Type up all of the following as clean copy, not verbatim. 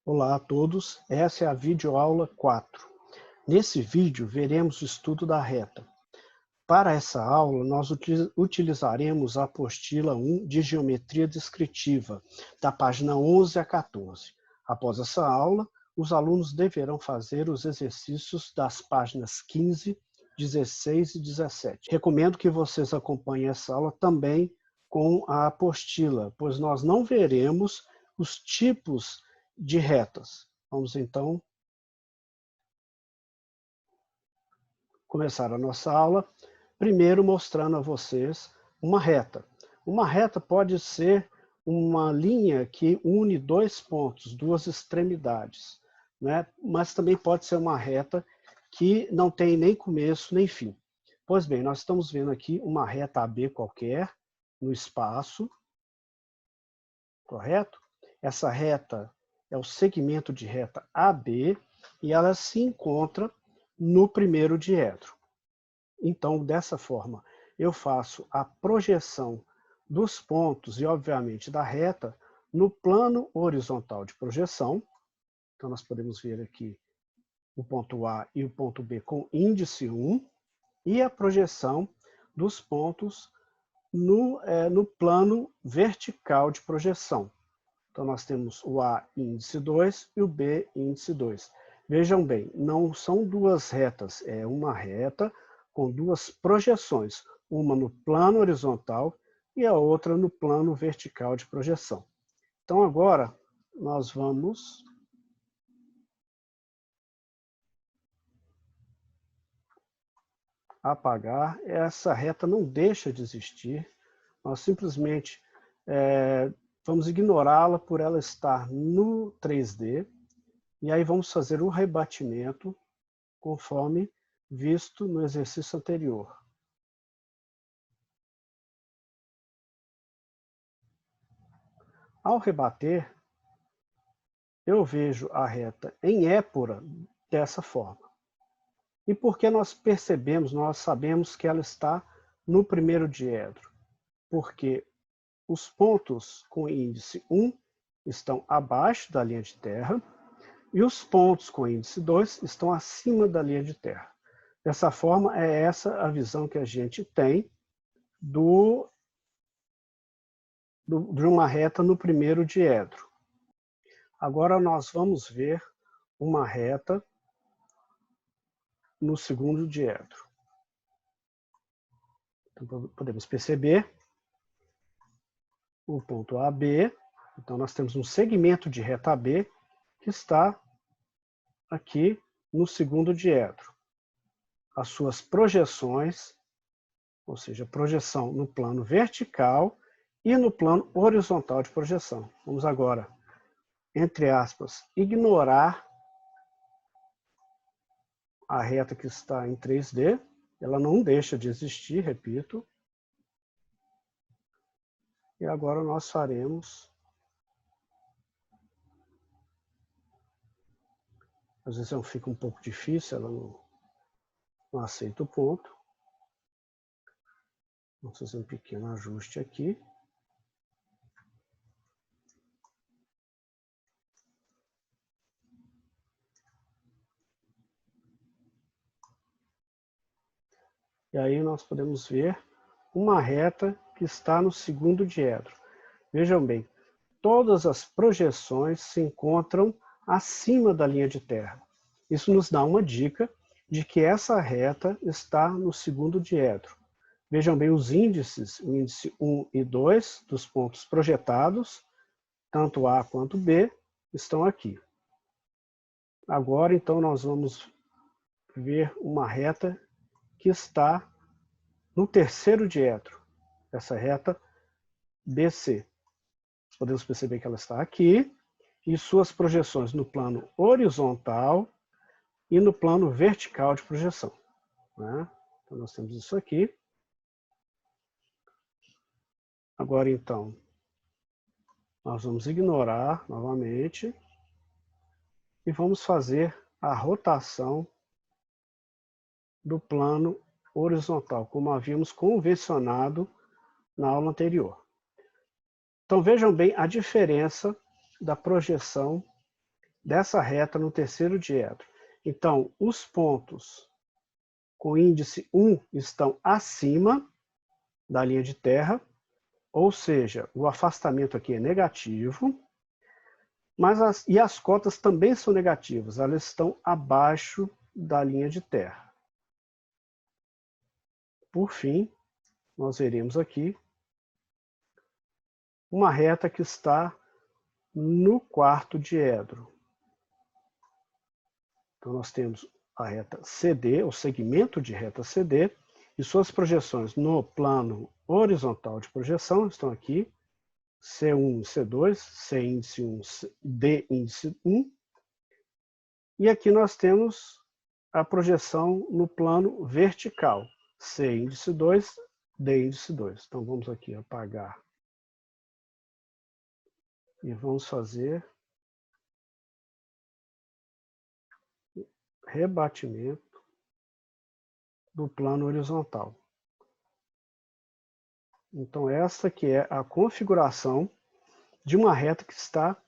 Olá a todos, essa é a videoaula 4. Nesse vídeo, veremos o estudo da reta. Para essa aula, nós utilizaremos a apostila 1 de Geometria Descritiva, da página 11 a 14. Após essa aula, os alunos deverão fazer os exercícios das páginas 15, 16 e 17. Recomendo que vocês acompanhem essa aula também com a apostila, pois nós não veremos os tipos de retas. Vamos então começar a nossa aula, primeiro mostrando a vocês uma reta. Uma reta pode ser uma linha que une dois pontos, duas extremidades, né? Mas também pode ser uma reta que não tem nem começo nem fim. Pois bem, nós estamos vendo aqui uma reta AB qualquer, no espaço, correto? Essa reta é o segmento de reta AB e ela se encontra no primeiro diedro. Então, dessa forma, eu faço a projeção dos pontos e, obviamente, da reta no plano horizontal de projeção. Então, nós podemos ver aqui o ponto A e o ponto B com índice 1 e a projeção dos pontos no plano vertical de projeção. Então, nós temos o A índice 2 e o B índice 2. Vejam bem, não são duas retas, é uma reta com duas projeções, uma no plano horizontal e a outra no plano vertical de projeção. Então, agora, nós vamos apagar. Essa reta não deixa de existir, nós simplesmente vamos ignorá-la por ela estar no 3D, e aí vamos fazer o rebatimento conforme visto no exercício anterior. Ao rebater, eu vejo a reta em épora dessa forma. E por que nós percebemos, nós sabemos que ela está no primeiro diedro? Porque os pontos com índice 1 estão abaixo da linha de terra e os pontos com índice 2 estão acima da linha de terra. Dessa forma, é essa a visão que a gente tem de uma reta no primeiro diedro. Agora nós vamos ver uma reta no segundo diedro. Então, podemos perceber o ponto AB. Então, nós temos um segmento de reta AB que está aqui no segundo diedro. As suas projeções, ou seja, projeção no plano vertical e no plano horizontal de projeção. Vamos agora, entre aspas, ignorar a reta que está em 3D. Ela não deixa de existir, repito. E agora nós faremos... Às vezes fica um pouco difícil, ela não aceita o ponto. Vamos fazer um pequeno ajuste aqui. E aí nós podemos ver uma reta que está no segundo diedro. Vejam bem, todas as projeções se encontram acima da linha de terra. Isso nos dá uma dica de que essa reta está no segundo diedro. Vejam bem os índices, o índice 1 e 2 dos pontos projetados, tanto A quanto B, estão aqui. Agora, então, nós vamos ver uma reta que está no terceiro diedro, essa reta BC. Podemos perceber que ela está aqui, e suas projeções no plano horizontal e no plano vertical de projeção, né? Então, nós temos isso aqui. Agora, então, nós vamos ignorar novamente e vamos fazer a rotação do plano horizontal, como havíamos convencionado na aula anterior. Então, vejam bem a diferença da projeção dessa reta no terceiro diedro. Então, os pontos com índice 1 estão acima da linha de terra, ou seja, o afastamento aqui é negativo, mas as cotas também são negativas, elas estão abaixo da linha de terra. Por fim, nós veremos aqui uma reta que está no quarto diedro. Então, nós temos a reta CD, o segmento de reta CD, e suas projeções no plano horizontal de projeção estão aqui, C1 e C2, C índice 1, D índice 1. E aqui nós temos a projeção no plano vertical, C índice 2, D índice 2. Então vamos aqui apagar. E vamos fazer rebatimento do plano horizontal. Então essa que é a configuração de uma reta que está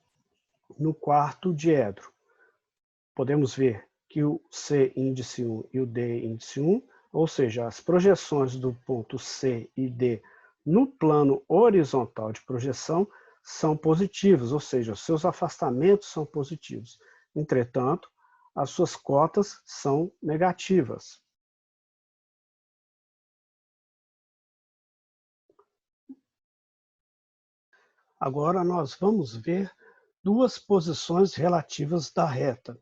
no quarto diedro. Podemos ver que o C índice 1 e o D índice 1, ou seja, as projeções do ponto C e D no plano horizontal de projeção são positivos, ou seja, os seus afastamentos são positivos. Entretanto, as suas cotas são negativas. Agora nós vamos ver duas posições relativas da reta.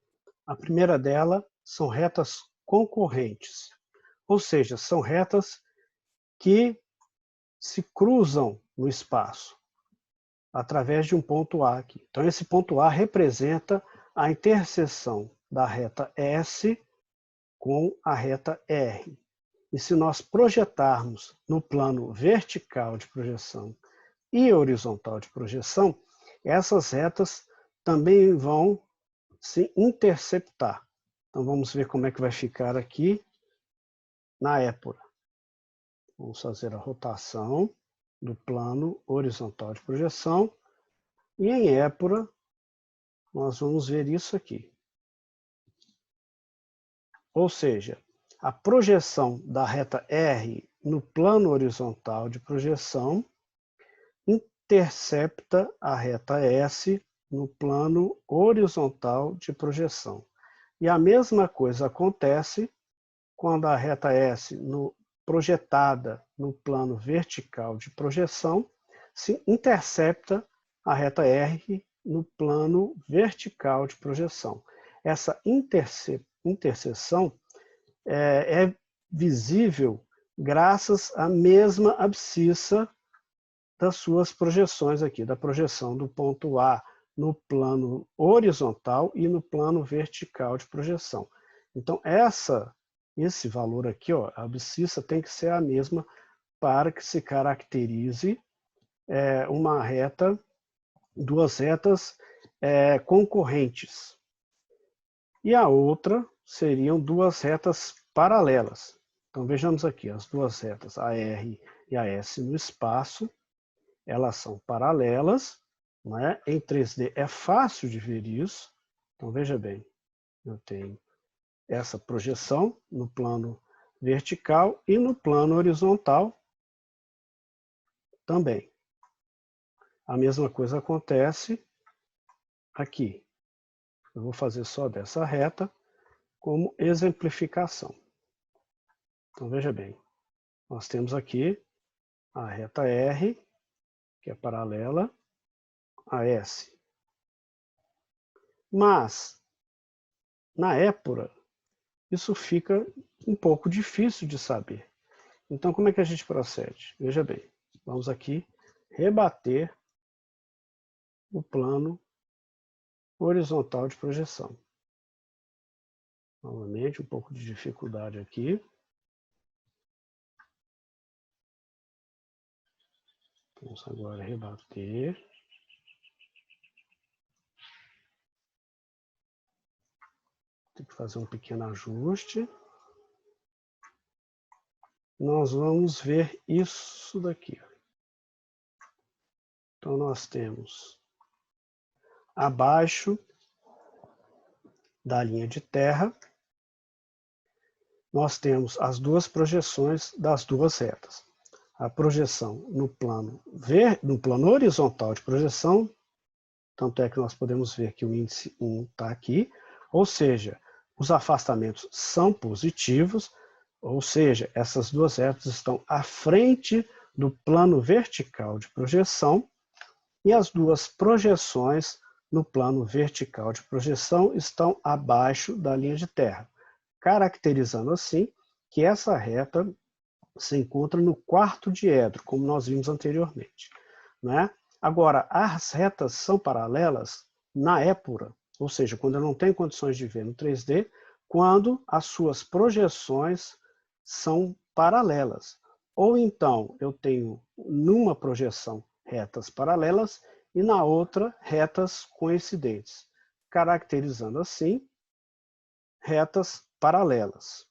A primeira dela são retas concorrentes, ou seja, são retas que se cruzam no espaço através de um ponto A aqui. Então esse ponto A representa a interseção da reta S com a reta R. E se nós projetarmos no plano vertical de projeção e horizontal de projeção, essas retas também vão se interceptar. Então vamos ver como é que vai ficar aqui na épura. Vamos fazer a rotação do plano horizontal de projeção e em épura nós vamos ver isso aqui. Ou seja, a projeção da reta R no plano horizontal de projeção intercepta a reta S no plano horizontal de projeção. E a mesma coisa acontece quando a reta S projetada no plano vertical de projeção se intercepta a reta R no plano vertical de projeção. Essa interseção é visível graças à mesma abscissa das suas projeções aqui, da projeção do ponto A no plano horizontal e no plano vertical de projeção. Então, esse valor aqui, ó, a abscissa tem que ser a mesma para que se caracterize uma reta, duas retas concorrentes. E a outra seriam duas retas paralelas. Então, vejamos aqui, as duas retas, a R e a S no espaço, elas são paralelas, né? Em 3D é fácil de ver isso. Então, veja bem, eu tenho essa projeção no plano vertical e no plano horizontal também. A mesma coisa acontece aqui. Eu vou fazer só dessa reta como exemplificação. Então, veja bem, nós temos aqui a reta R, que é paralela a S. Mas, na épura, isso fica um pouco difícil de saber. Então, como é que a gente procede? Veja bem, vamos aqui rebater o plano horizontal de projeção. Novamente, um pouco de dificuldade aqui. Vamos agora rebater. Tem que fazer um pequeno ajuste. Nós vamos ver isso daqui. Então, nós temos abaixo da linha de terra, nós temos as duas projeções das duas retas. A projeção no plano horizontal de projeção, tanto é que nós podemos ver que o índice 1 está aqui, ou seja, os afastamentos são positivos, ou seja, essas duas retas estão à frente do plano vertical de projeção, e as duas projeções no plano vertical de projeção estão abaixo da linha de terra, caracterizando assim que essa reta se encontra no quarto diedro, como nós vimos anteriormente, né? Agora, as retas são paralelas na épura, ou seja, quando eu não tenho condições de ver no 3D, quando as suas projeções são paralelas. Ou então, eu tenho numa projeção retas paralelas e na outra retas coincidentes, caracterizando assim retas paralelas.